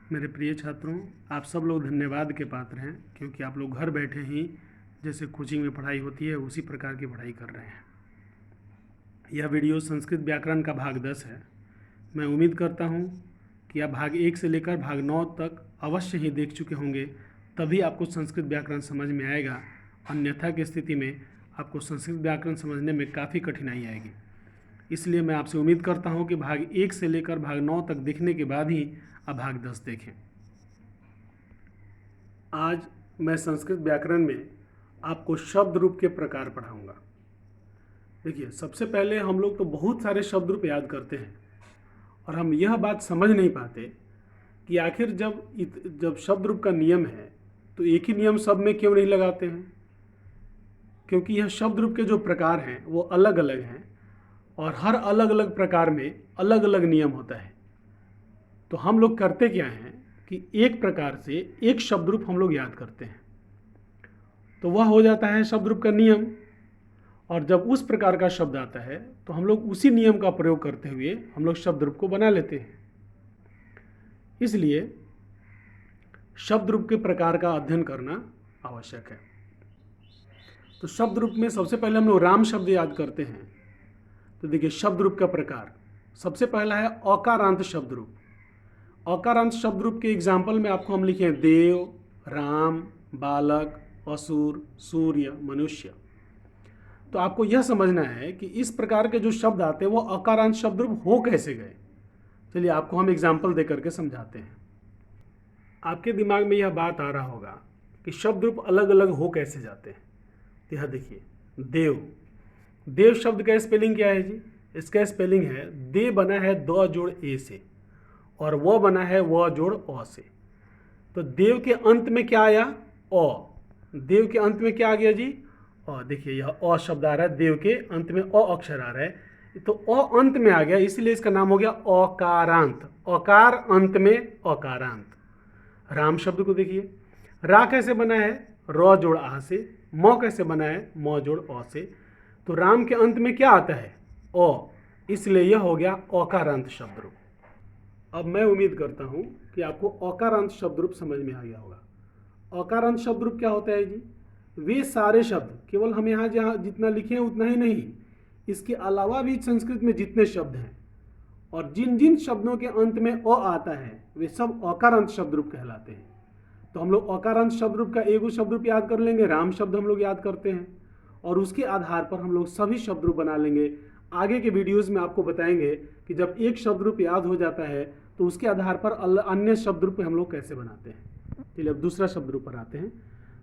मेरे प्रिय छात्रों, आप सब लोग धन्यवाद के पात्र हैं क्योंकि आप लोग घर बैठे ही जैसे कोचिंग में पढ़ाई होती है उसी प्रकार की पढ़ाई कर रहे हैं। यह वीडियो संस्कृत व्याकरण का भाग 10 है। मैं उम्मीद करता हूँ कि आप भाग 1 से लेकर भाग 9 तक अवश्य ही देख चुके होंगे, तभी आपको संस्कृत व्याकरण समझ में आएगा। अन्यथा की स्थिति में आपको संस्कृत व्याकरण समझने में काफ़ी कठिनाई आएगी। इसलिए मैं आपसे उम्मीद करता हूँ कि भाग 1 से लेकर भाग 9 तक देखने के बाद ही आप भाग 10 देखें। आज मैं संस्कृत व्याकरण में आपको शब्द रूप के प्रकार पढ़ाऊंगा। देखिए, सबसे पहले हम लोग तो बहुत सारे शब्द रूप याद करते हैं और हम यह बात समझ नहीं पाते कि आखिर जब शब्द रूप का नियम है तो एक ही नियम सब में क्यों नहीं लगाते हैं, क्योंकि यह शब्द रूप के जो प्रकार हैं वो अलग अलग हैं और हर अलग अलग प्रकार में अलग अलग नियम होता है। तो हम लोग करते क्या हैं कि एक प्रकार से एक शब्द रूप हम लोग याद करते हैं, तो वह हो जाता है शब्द रूप का नियम। और जब उस प्रकार का शब्द आता है तो हम लोग उसी नियम का प्रयोग करते हुए हम लोग शब्द रूप को बना लेते हैं। इसलिए शब्द रूप के प्रकार का अध्ययन करना आवश्यक है। तो शब्द रूप में सबसे पहले हम लोग राम शब्द याद करते हैं। तो देखिए, शब्द रूप का प्रकार सबसे पहला है अकारांत शब्द रूप। अकारांत शब्द रूप के एग्जाम्पल में आपको हम लिखे देव, राम, बालक, असुर, सूर्य, मनुष्य। तो आपको यह समझना है कि इस प्रकार के जो शब्द आते हैं वो अकारांत शब्द रूप हो कैसे गए। चलिए आपको हम एग्जाम्पल दे करके समझाते हैं। आपके दिमाग में यह बात आ रहा होगा कि शब्द रूप अलग अलग हो कैसे जाते हैं। तो यह देखिए, देव, देव शब्द का स्पेलिंग क्या है जी? इसका स्पेलिंग है दे बना है द जोड़ ए से और वो बना है व जोड़ अ से। तो देव के अंत में क्या आया? अ। देव के अंत में क्या आ गया जी? अ। देखिए, यह अ शब्द आ रहा है, देव के अंत में अ अक्षर आ रहा है, तो अ अंत में आ गया, इसलिए इसका नाम हो गया अकारांत। अकार अंत में अकारांत। राम शब्द को देखिए, रा कैसे बना है? र जोड़ आ से। म कैसे बना है? म जोड़ अ से। तो राम के अंत में क्या आता है? अ, इसलिए यह हो गया अकारांत शब्द रूप। अब मैं उम्मीद करता हूं कि आपको अकारांत शब्द रूप समझ में आ गया होगा। अकारांत शब्द रूप क्या होता है जी? वे सारे शब्द, केवल हम यहाँ जहाँ जितना लिखे हैं उतना ही नहीं, इसके अलावा भी संस्कृत में जितने शब्द हैं और जिन जिन शब्दों के अंत में अ आता है वे सब अकारांत शब्द रूप कहलाते हैं। तो हम लोग अकारांत शब्द रूप का एगो शब्द रूप याद कर लेंगे, राम शब्द हम लोग याद करते हैं, और उसके आधार पर हम लोग सभी शब्द रूप बना लेंगे। आगे के वीडियोस में आपको बताएंगे कि जब एक शब्द रूप याद हो जाता है तो उसके आधार पर अन्य शब्द रूप हम लोग कैसे बनाते हैं। चलिए अब दूसरा शब्द रूप पर आते हैं।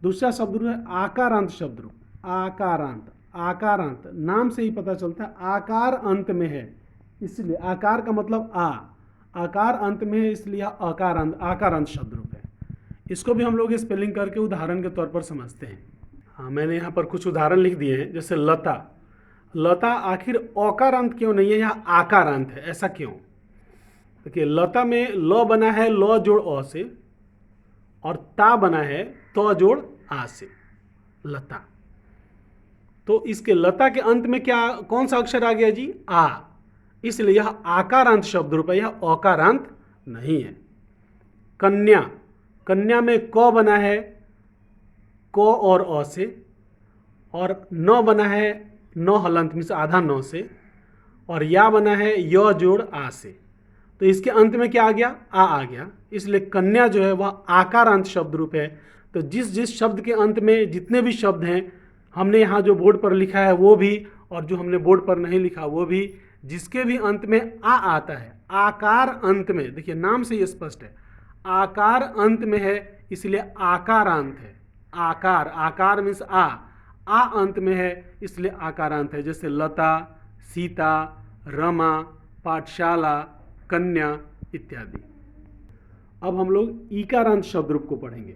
दूसरा शब्द रूप है आकारांत शब्द रूप। आकारांत, आकारांत नाम से ही पता चलता है आकार अंत में है, इसलिए आकार का मतलब आ, आकार अंत में है, इसलिए आकारांत, आकारांत शब्द रूप है। इसको भी हम लोग स्पेलिंग करके उदाहरण के तौर पर समझते हैं। हाँ, मैंने यहाँ पर कुछ उदाहरण लिख दिए हैं, जैसे लता। लता आखिर अकारांत क्यों नहीं है, यहाँ आकारांत है, ऐसा क्यों? देखिए, लता में ल बना है ल जोड़ अ से और ता बना है त जोड़ आ से, लता। तो इसके लता के अंत में क्या, कौन सा अक्षर आ गया जी? आ, इसलिए यह आकारांत शब्द रूप है, यह अकारांत नहीं है। कन्या, कन्या में क बना है क और अ से और न बना है न हलंत में से आधा न से और या बना है य जोड़ आ से। तो इसके अंत में क्या आ गया? आ गया, इसलिए कन्या जो है वह आकारांत शब्द रूप है। तो जिस जिस शब्द के अंत में जितने भी शब्द हैं, हमने यहाँ जो बोर्ड पर लिखा है वो भी और जो हमने बोर्ड पर नहीं लिखा वो भी, जिसके भी अंत में आ आता है, आकार अंत में, देखिए नाम से ये स्पष्ट है, आकार अंत में है, इसलिए आकारांत है। आकार, आकार मीन्स आ अंत में है, इसलिए आकारांत है। जैसे लता, सीता, रमा, पाठशाला, कन्या इत्यादि। अब हम लोग ईकारांत शब्द रूप को पढ़ेंगे।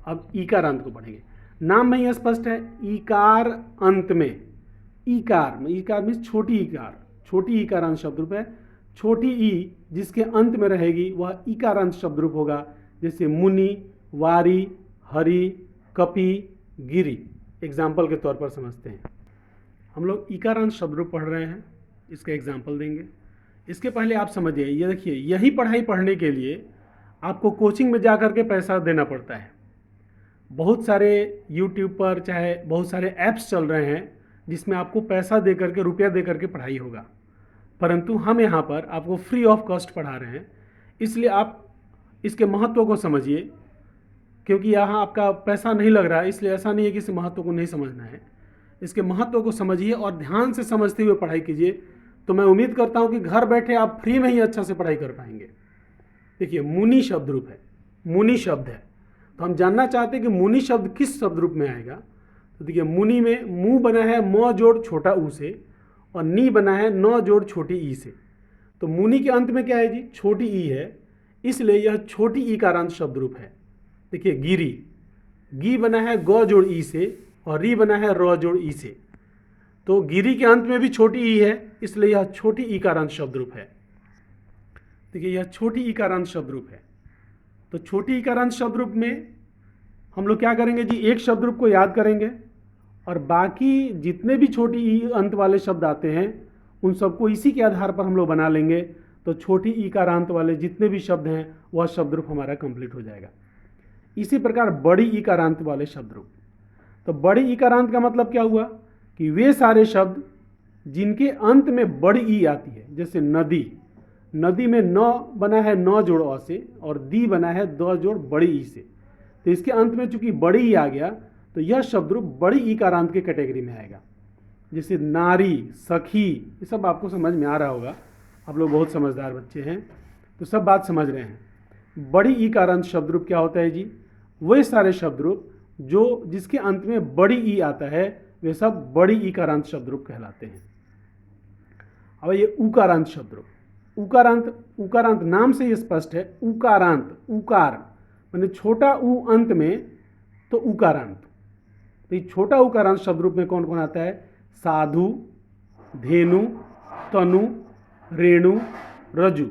अब ईकारांत को पढ़ेंगे, नाम में यह स्पष्ट है, ईकार अंत में। ईकार, ईकार मीन्स छोटी ईकार, छोटी ईकारांत शब्द रूप है। छोटी ई जिसके अंत में रहेगी वह ईकारांत शब्द रूप होगा। जैसे मुनि, वारी, हरि, कपि, गिरि, एग्जाम्पल के तौर पर समझते हैं। हम लोग ईकारांत शब्द रूप पढ़ रहे हैं, इसका एग्जाम्पल देंगे। इसके पहले आप समझिए, ये देखिए, यही पढ़ाई पढ़ने के लिए आपको कोचिंग में जा कर के पैसा देना पड़ता है। बहुत सारे यूट्यूब पर चाहे बहुत सारे ऐप्स चल रहे हैं जिसमें आपको पैसा दे करके, रुपया दे करके पढ़ाई होगा, परंतु हम यहाँ पर आपको फ्री ऑफ कॉस्ट पढ़ा रहे हैं। इसलिए आप इसके महत्व को समझिए, क्योंकि यहाँ आपका पैसा नहीं लग रहा है, इसलिए ऐसा नहीं है कि इस महत्व को नहीं समझना है। इसके महत्व को समझिए और ध्यान से समझते हुए पढ़ाई कीजिए, तो मैं उम्मीद करता हूँ कि घर बैठे आप फ्री में ही अच्छा से पढ़ाई कर पाएंगे। देखिए, मुनि शब्द रूप है, मुनि शब्द है, तो हम जानना चाहते हैं कि मुनि शब्द किस शब्द रूप में आएगा। तो देखिए, मुनि में मुँह बना है म जोड़ छोटा ऊ से और नी बना है न जोड़ छोटी ई से। तो मुनि के अंत में क्या है जी? छोटी ई है, इसलिए यह छोटी ई का अंत शब्द रूप है। देखिए, गिरी, गी बना है ग जोड़ ई से और री बना है र जोड़ ई से। तो गिरी के अंत में भी छोटी ई है, इसलिए यह छोटी ई का अंत शब्द रूप है। देखिए, यह छोटी ई का अंत शब्द रूप है। तो छोटी ई का अंत शब्द रूप में हम लोग क्या करेंगे जी? एक शब्द रूप को याद करेंगे और बाकी जितने भी छोटी ई अंत वाले शब्द आते हैं उन सबको इसी के आधार पर हम लोग बना लेंगे। तो छोटी ई का अंत वाले जितने भी शब्द हैं वह शब्द रूप हमारा कंप्लीट हो जाएगा। इसी प्रकार बड़ी ई का अंत वाले शब्द रूप। तो बड़ी ई का अंत का मतलब क्या हुआ? कि वे सारे शब्द जिनके अंत में बड़ी ई आती है, जैसे नदी, नदी में न बना है न जोड़ अ से और दी बना है द जोड़ बड़ी ई से। तो इसके अंत में चूंकि बड़ी ई आ गया तो यह शब्द रूप बड़ी ई का अंत के कैटेगरी में आएगा। जैसे नारी, सखी, ये सब आपको समझ में आ रहा होगा, आप लोग बहुत समझदार बच्चे हैं तो सब बात समझ रहे हैं। बड़ी ई का अंत शब्द रूप क्या होता है जी? वे सारे शब्द रूप जो जिसके अंत में बड़ी ई आता है वे सब बड़ी ई का अंत शब्द रूप कहलाते हैं। अब ये उकारांत शब्द रूप, उकारांत, उकारांत नाम से ये स्पष्ट है। उकारांत, उकार माने छोटा उ अंत में, तो उकारांत। तो ये छोटा उकारांत शब्द रूप में कौन कौन आता है? साधु, धेनु, तनु, रेणु, रजु।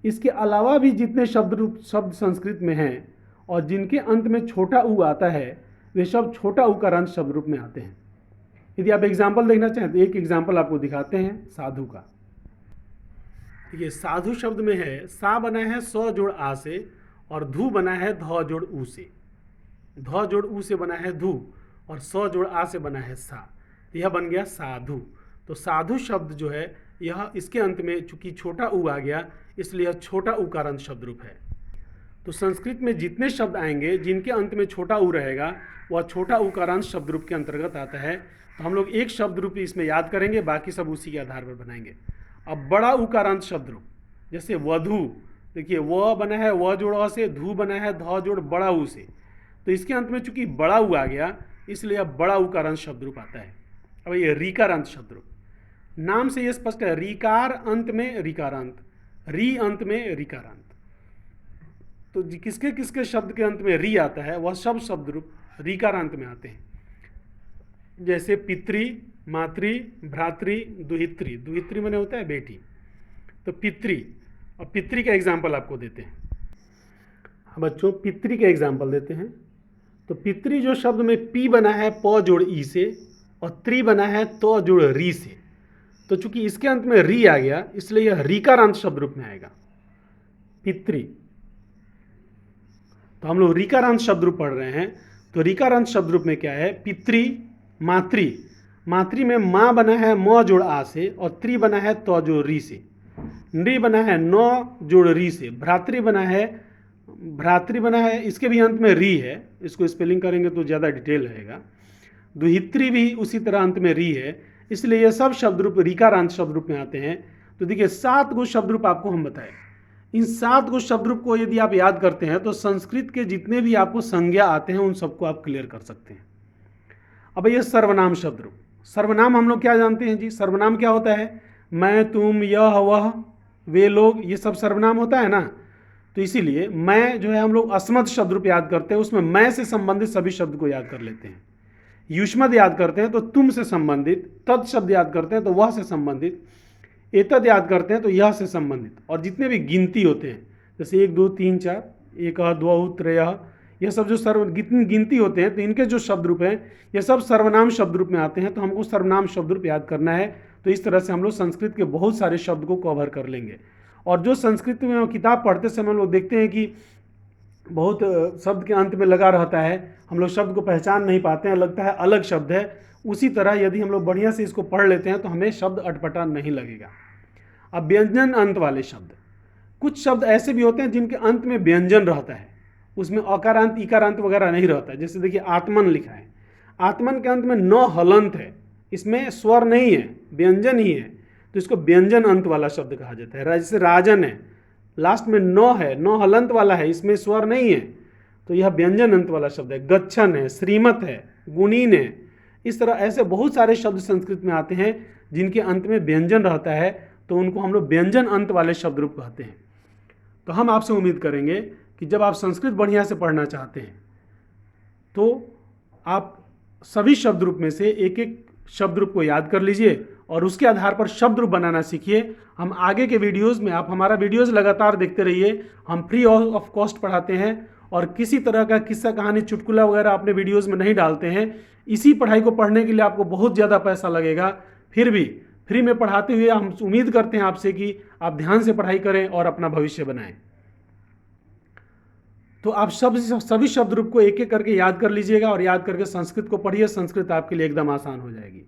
इसके अलावा भी जितने शब्द रूप शब्द संस्कृत में हैं और जिनके अंत में छोटा उ आता है वे सब छोटा उकारांत शब्द रूप में आते हैं। यदि आप एग्जाम्पल देखना चाहें तो एक एग्जाम्पल आपको दिखाते हैं साधु का। देखिए, साधु शब्द में है सा बना है स जोड़ आ से और धू बना है ध जोड़ ऊ से। ध जोड़ ऊ से बना है धू और स जोड़ आ से बना है सा, तो यह बन गया साधु। तो साधु शब्द जो है यह इसके अंत में चूंकि छोटा ऊ आ गया इसलिए यह छोटा उकारांत शब्द रूप है। तो संस्कृत में जितने शब्द आएंगे जिनके अंत में छोटा ऊ रहेगा वह छोटा उकारांत शब्द रूप के अंतर्गत आता है। तो हम लोग एक शब्द रूप इसमें याद करेंगे, बाकी सब उसी के आधार पर बनाएंगे। अब बड़ा उकारांत शब्द रूप, जैसे वधु, देखिए व बना है व जोड़ अ से, धू बना है ध जोड़ बड़ा ऊ से। तो इसके अंत में चूंकि बड़ा ऊ आ गया इसलिए अब बड़ा उकारांत शब्द रूप आता है। अब ये रीकारांत शब्द रूप, नाम से ये स्पष्ट है, रीकार अंत में रीकारांत, री अंत में रीकारांत। तो किसके किसके शब्द के अंत में री आता है वह सब शब्द रूप रीकारांत में आते हैं। जैसे पितृ, मातृ, भ्रातृ, दुहित्री। दुहित्री माने होता है बेटी, तो पितृ। और पितृ का एग्जाम्पल आपको देते हैं। हाँ बच्चों, पितृ का एग्जाम्पल देते हैं। तो पितृ जो शब्द में पी बना है प जोड़ ई से और त्रि बना है तो जोड़ री से। तो चूंकि इसके अंत में री आ गया इसलिए यह रीकारांत शब्द रूप में आएगा, पितृ। तो हम लोग रीकारांत शब्द रूप पढ़ रहे हैं। तो रीकारांत शब्द रूप में क्या है? पितृ, मातृ, मातृ में माँ बना है म जोड़ आ से और त्रि बना है तो जोड़ री से। नृ बना है न जोड़ री से। भ्रातृ बना है, भ्रातृ बना है, इसके भी अंत में री है, इसको स्पेलिंग करेंगे तो ज़्यादा डिटेल रहेगा। दुहित्री भी उसी तरह अंत में री है, इसलिए ये सब शब्द रूप रीकारांत शब्द रूप में आते हैं। तो देखिए 7 गो शब्द रूप आपको हम बताए। इन 7 गो शब्द रूप को यदि आप याद करते हैं तो संस्कृत के जितने भी आपको संज्ञा आते हैं उन सबको आप क्लियर कर सकते हैं। अब ये सर्वनाम शब्द रूप, सर्वनाम हम लोग क्या जानते हैं जी? सर्वनाम क्या होता है? मैं, तुम, यह, वह, वे लोग, ये सब सर्वनाम होता है ना। तो इसीलिए मैं जो है हम लोग अस्मद शब्द रूप याद करते हैं, उसमें मैं से संबंधित सभी शब्द को याद कर लेते हैं। युष्मद याद करते हैं तो तुम से संबंधित, तद शब्द याद करते हैं तो वह से संबंधित, एतद याद करते हैं तो यह से संबंधित। और जितने भी गिनती होते हैं जैसे 1 2 3 4, 1 2 3, यह सब जो गिनती होते हैं तो इनके जो शब्द रूप हैं ये सब सर्वनाम शब्द रूप में आते हैं। तो हमको सर्वनाम शब्द रूप याद करना है। तो इस तरह से हम लोग संस्कृत के बहुत सारे शब्द को कवर कर लेंगे। और जो संस्कृत में किताब पढ़ते समय हम लोग देखते हैं कि बहुत शब्द के अंत में लगा रहता है, हम लोग शब्द को पहचान नहीं पाते हैं, लगता है अलग शब्द है। उसी तरह यदि हम लोग बढ़िया से इसको पढ़ लेते हैं तो हमें शब्द अटपटा नहीं लगेगा। अब व्यंजन अंत वाले शब्द, कुछ शब्द ऐसे भी होते हैं जिनके अंत में व्यंजन रहता है, उसमें अकारांत इकारांत वगैरह नहीं रहता है। जैसे देखिए आत्मन लिखा है, आत्मन के अंत में न हलंत है, इसमें स्वर नहीं है, व्यंजन ही है, तो इसको व्यंजन अंत वाला शब्द कहा जाता है। जैसे राजन है, लास्ट में न है, न हलंत वाला है, इसमें स्वर नहीं है, तो यह व्यंजन अंत वाला शब्द है। गच्छन है, श्रीमत है, गुणीन है, इस तरह ऐसे बहुत सारे शब्द संस्कृत में आते हैं जिनके अंत में व्यंजन रहता है, तो उनको हम लोग व्यंजन अंत वाले शब्द रूप कहते हैं। तो हम आपसे उम्मीद करेंगे कि जब आप संस्कृत बढ़िया से पढ़ना चाहते हैं तो आप सभी शब्द रूप में से एक एक शब्द रूप को याद कर लीजिए और उसके आधार पर शब्द रूप बनाना सीखिए। हम आगे के वीडियोस में, आप हमारा वीडियोस लगातार देखते रहिए, हम फ्री ऑफ कॉस्ट पढ़ाते हैं और किसी तरह का किस्सा कहानी चुटकुला वगैरह अपने वीडियोस में नहीं डालते हैं। इसी पढ़ाई को पढ़ने के लिए आपको बहुत ज़्यादा पैसा लगेगा, फिर भी फ्री में पढ़ाते हुए हम उम्मीद करते हैं आपसे कि आप ध्यान से पढ़ाई करें और अपना भविष्य बनाएं। तो आप सभी शब्द रूप को एक एक करके याद कर लीजिएगा और याद करके संस्कृत को पढ़िए, संस्कृत आपके लिए एकदम आसान हो जाएगी।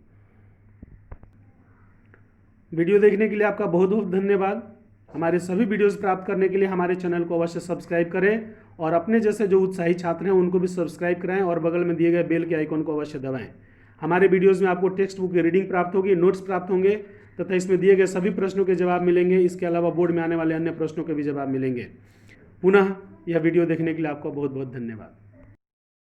वीडियो देखने के लिए आपका बहुत बहुत धन्यवाद। हमारे सभी वीडियोस प्राप्त करने के लिए हमारे चैनल को अवश्य सब्सक्राइब करें और अपने जैसे जो उत्साही छात्र हैं उनको भी सब्सक्राइब कराएं और बगल में दिए गए बेल के आइकन को अवश्य दबाएं। हमारे वीडियोस में आपको टेक्स्ट बुक की रीडिंग प्राप्त होगी, नोट्स प्राप्त होंगे तथा इसमें दिए गए सभी प्रश्नों के जवाब मिलेंगे। इसके अलावा बोर्ड में आने वाले अन्य प्रश्नों के भी जवाब मिलेंगे। पुनः यह वीडियो देखने के लिए आपका बहुत बहुत धन्यवाद।